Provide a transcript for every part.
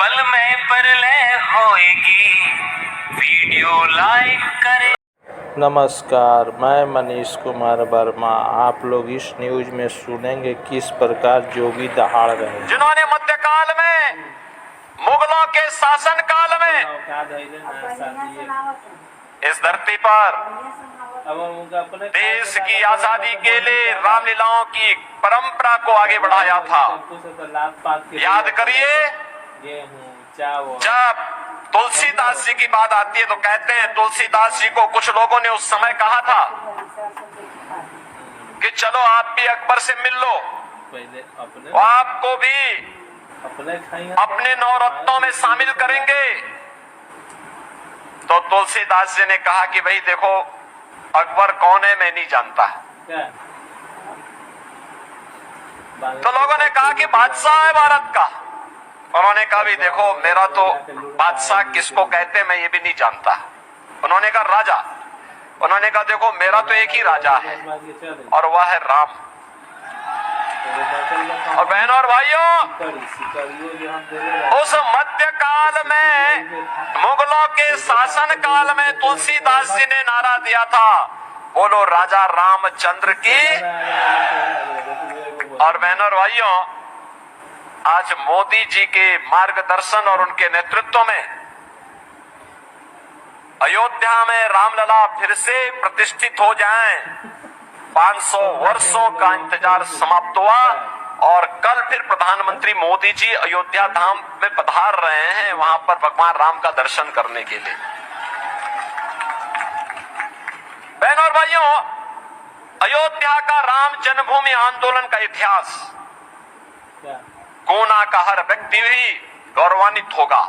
पल में प्रलय होएगी, वीडियो लाइक करें। नमस्कार, मैं मनीष कुमार वर्मा। आप लोग इस न्यूज में सुनेंगे किस प्रकार जोगी दहाड़ रहे, जिन्होंने मध्यकाल में मुगलों के शासन काल में इस धरती पर देश की आजादी के लिए रामलीलाओं की परंपरा को आगे बढ़ाया था। याद करिए, जब तुलसीदास जी की बात आती है तो कहते हैं तुलसीदास जी को कुछ लोगों ने उस समय कहा था कि चलो आप भी अकबर से मिल लो, वो आपको भी अपने नवरत्नों में शामिल करेंगे। तो तुलसीदास जी ने कहा कि भाई देखो, अकबर कौन है मैं नहीं जानता। तो लोगों ने कहा कि बादशाह है भारत का। उन्होंने कहा भी देखो, मेरा तो बादशाह किसको कहते हैं मैं ये भी नहीं जानता। उन्होंने कहा राजा। उन्होंने कहा देखो, मेरा तो एक ही राजा है और वह है राम। और बहनों और भाइयों, उस मध्यकाल में मुगलों के शासन काल में तुलसीदास जी ने नारा दिया था, बोलो राजा रामचंद्र की। और बहनों और भाइयों, आज मोदी जी के मार्गदर्शन और उनके नेतृत्व में अयोध्या में रामलला फिर से प्रतिष्ठित हो जाएं। 500 वर्षों का इंतजार समाप्त हुआ और कल फिर प्रधानमंत्री मोदी जी अयोध्या धाम में पधार रहे हैं, वहां पर भगवान राम का दर्शन करने के लिए। बहनों और भाइयों, अयोध्या का राम जन्मभूमि आंदोलन का इतिहास कोना का हर व्यक्ति भी गौरवान्वित होगा।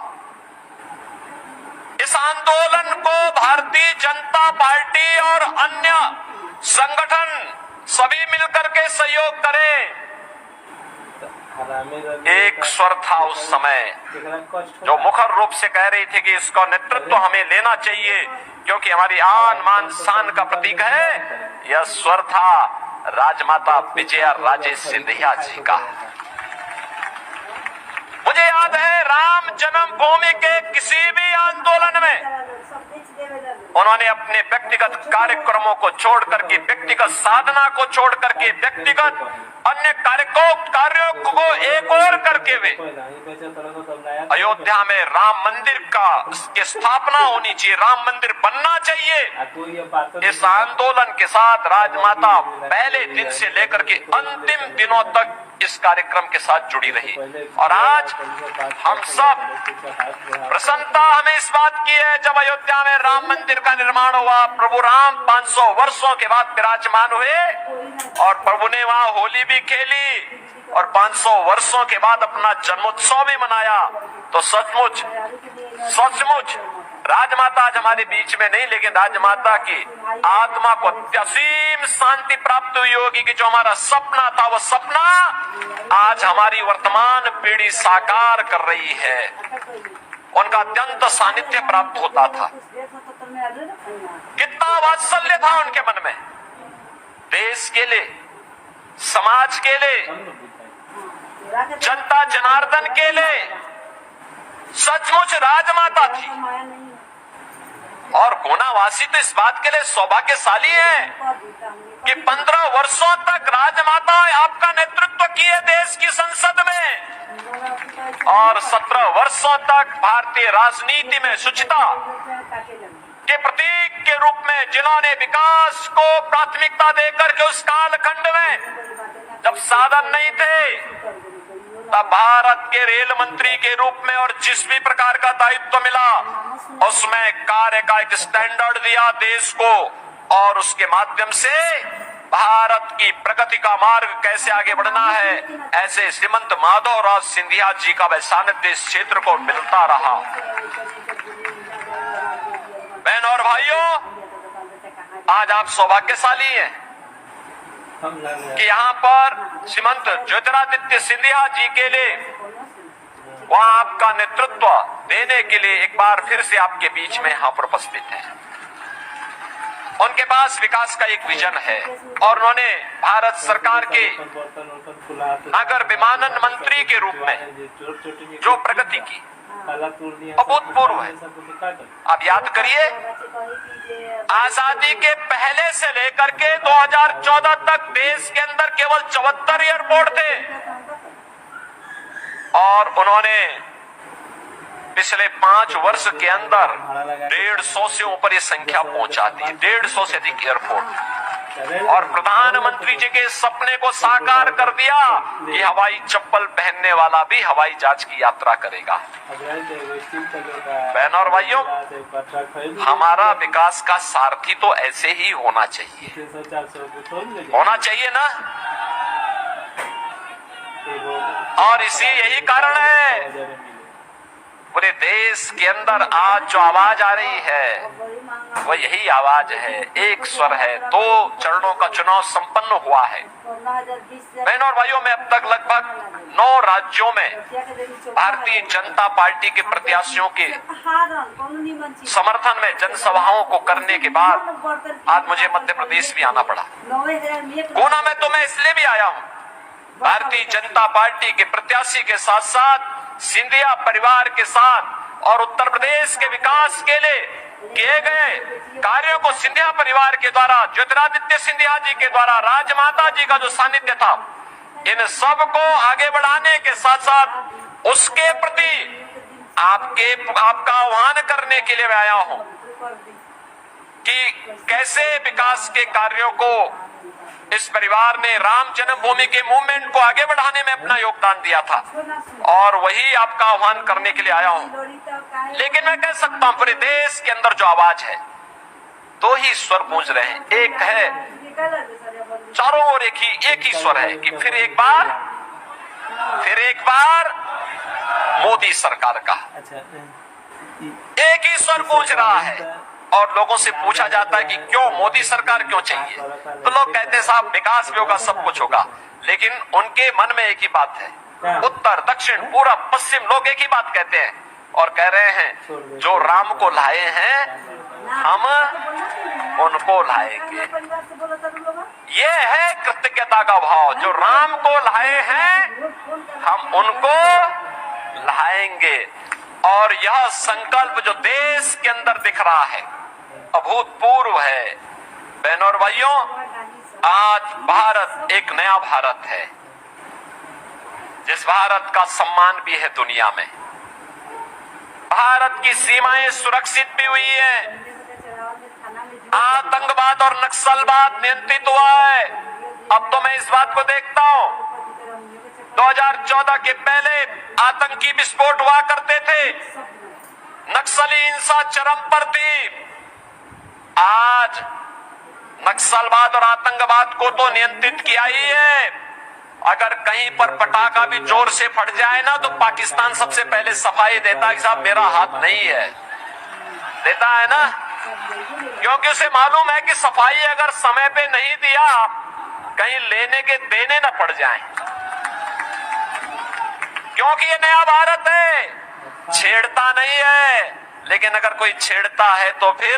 इस आंदोलन को भारतीय जनता पार्टी और अन्य संगठन सभी मिलकर के सहयोग करें। एक स्वर था उस समय जो मुखर रूप से कह रही थी कि इसका नेतृत्व हमें लेना चाहिए क्योंकि हमारी आन मान शान का प्रतीक है। यह स्वर था राजमाता विजया राजे सिंधिया जी का। मुझे याद है, राम जन्मभूमि के किसी भी आंदोलन में उन्होंने अपने व्यक्तिगत कार्यक्रमों को छोड़ करके, व्यक्तिगत साधना को छोड़ करके, व्यक्तिगत अन्य कार्यों को एक और करके वे अयोध्या में राम मंदिर की स्थापना होनी चाहिए, राम मंदिर बनना चाहिए। इस आंदोलन के साथ राजमाता पहले दिन से लेकर के अंतिम दिनों तक इस कार्यक्रम के साथ जुड़ी रही। और आज हम सब प्रसन्नता हमें इस बात की है, जब अयोध्या में राम मंदिर का निर्माण हुआ, प्रभु राम 500 वर्षों के बाद विराजमान हुए और प्रभु ने वहां होली भी खेली और 500 वर्षों के बाद अपना जन्मोत्सव भी मनाया। तो सचमुच सचमुच राजमाता आज हमारे बीच में नहीं, लेकिन राजमाता की आत्मा को असीम शांति प्राप्त हुई होगी कि जो हमारा सपना था वो सपना आज हमारी वर्तमान पीढ़ी साकार कर रही है। उनका अत्यंत सानिध्य प्राप्त होता था। कितना वात्सल्य था उनके मन में, देश के लिए, समाज के लिए, जनता जनार्दन के लिए। सचमुच राजमाता थी और गोनावासी तो इस बात के लिए सौभाग्यशाली है कि 15 वर्षों तक राजमाता आपका नेतृत्व किए देश की संसद में और 17 वर्षों तक भारतीय राजनीति में शुचिता के प्रतीक के रूप में जिन्होंने विकास को प्राथमिकता देकर के उस कालखंड में जब साधन नहीं थे तब भारत के रेल मंत्री के रूप में और जिस भी प्रकार का दायित्व मिला उसमें कार्य का एक स्टैंडर्ड दिया देश को और उसके माध्यम से भारत की प्रगति का मार्ग कैसे आगे बढ़ना है, ऐसे श्रीमंत माधवराव सिंधिया जी का वह सानिध्य इस क्षेत्र को मिलता रहा। बहनों और भाइयों, आज आप सौभाग्यशाली हैं कि यहाँ पर श्रीमंत ज्योतिरादित्य सिंधिया जी के लिए वहाँ आपका नेतृत्व देने के लिए एक बार फिर से आपके बीच में यहाँ पर उपस्थित है। उनके पास विकास का एक विजन है और उन्होंने भारत सरकार के नगर विमानन मंत्री के रूप में जो प्रगति की अभूतपूर्व है। आप याद करिए, आजादी के पहले से लेकर के 2014 तक देश के अंदर केवल 74 एयरपोर्ट थे और उन्होंने पिछले 5 वर्ष के अंदर 150 से ऊपर ये संख्या पहुंचा दी, 150 से अधिक एयरपोर्ट, और प्रधानमंत्री जी के सपने को साकार कर दिया कि हवाई चप्पल पहनने वाला भी हवाई जहाज की यात्रा करेगा। बहनों और भाइयों, हमारा विकास का सारथी तो ऐसे ही होना चाहिए, होना चाहिए ना। और यही कारण है पूरे देश के अंदर आज जो आवाज आ रही है वो यही आवाज है, एक स्वर है। 2 चरणों का चुनाव संपन्न हुआ है। बहनों और भाइयों, में अब तक लगभग 9 राज्यों में भारतीय जनता पार्टी के प्रत्याशियों के समर्थन में जनसभाओं को करने के बाद आज मुझे मध्य प्रदेश भी आना पड़ा। गुना में तो मैं इसलिए भी आया हूँ, भारतीय जनता पार्टी के प्रत्याशी के साथ साथ सिंधिया परिवार के साथ और उत्तर प्रदेश के विकास के लिए किए गए कार्यों को सिंधिया परिवार के द्वारा, ज्योतिरादित्य सिंधिया जी के द्वारा, राजमाता जी का जो सानिध्य था, इन सब को आगे बढ़ाने के साथ साथ उसके प्रति आपका आह्वान करने के लिए मैं आया हूं कि कैसे विकास के कार्यों को इस परिवार ने राम जन्मभूमि के मूवमेंट को आगे बढ़ाने में अपना योगदान दिया था और वही आपका आह्वान करने के लिए आया हूं। लेकिन मैं कह सकता हूं पूरे देश के अंदर जो आवाज है 2 ही स्वर गूंज रहे हैं। एक है, चारों ओर एक ही स्वर है कि फिर एक बार मोदी सरकार का एक ही स्वर गूंज रहा है। और लोगों से पूछा जाता है कि क्यों मोदी सरकार क्यों चाहिए, तो लोग कहते हैं साहब विकास भी होगा, सब कुछ होगा। लेकिन उनके मन में एक ही बात है, उत्तर दक्षिण पूरब पश्चिम लोग एक ही बात कहते हैं और कह रहे हैं जो राम को लाए हैं हम उनको लाएंगे। ये है कृतज्ञता का भाव, जो राम को लाए हैं हम उनको लाएंगे। और यह संकल्प जो देश के अंदर दिख रहा है अभूतपूर्व है। बहनों और भाइयों, आज भारत एक नया भारत है, जिस भारत का सम्मान भी है दुनिया में। भारत की सीमाएं सुरक्षित भी हुई है, आतंकवाद और नक्सलवाद नियंत्रित हुआ है। अब तो मैं इस बात को देखता हूं, 2014 के पहले आतंकी विस्फोट हुआ करते थे, नक्सली हिंसा चरम पर थी। आज नक्सलवाद और आतंकवाद को तो नियंत्रित किया ही है। अगर कहीं पर पटाखा भी जोर से फट जाए ना तो पाकिस्तान सबसे पहले सफाई देता है कि साहब मेरा हाथ नहीं है, देता है ना, क्योंकि उसे मालूम है कि सफाई अगर समय पे नहीं दिया कहीं लेने के देने न पड़ जाएं। क्योंकि ये नया भारत है, छेड़ता नहीं है, लेकिन अगर कोई छेड़ता है तो फिर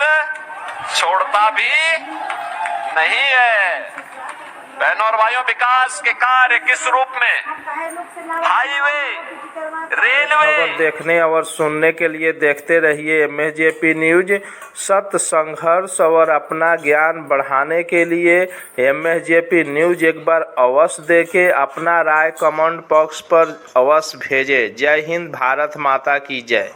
छोड़ता भी नहीं है। बहनों और भाइयों, विकास के कार्य किस रूप में, हाईवे, रेलवे, खबर देखने और सुनने के लिए देखते रहिए MSJP न्यूज। सत्य, संघर्ष और अपना ज्ञान बढ़ाने के लिए MSJP न्यूज एक बार अवश्य देखें, अपना राय कमेंट बॉक्स पर अवश्य भेजें। जय हिंद, भारत माता की जय।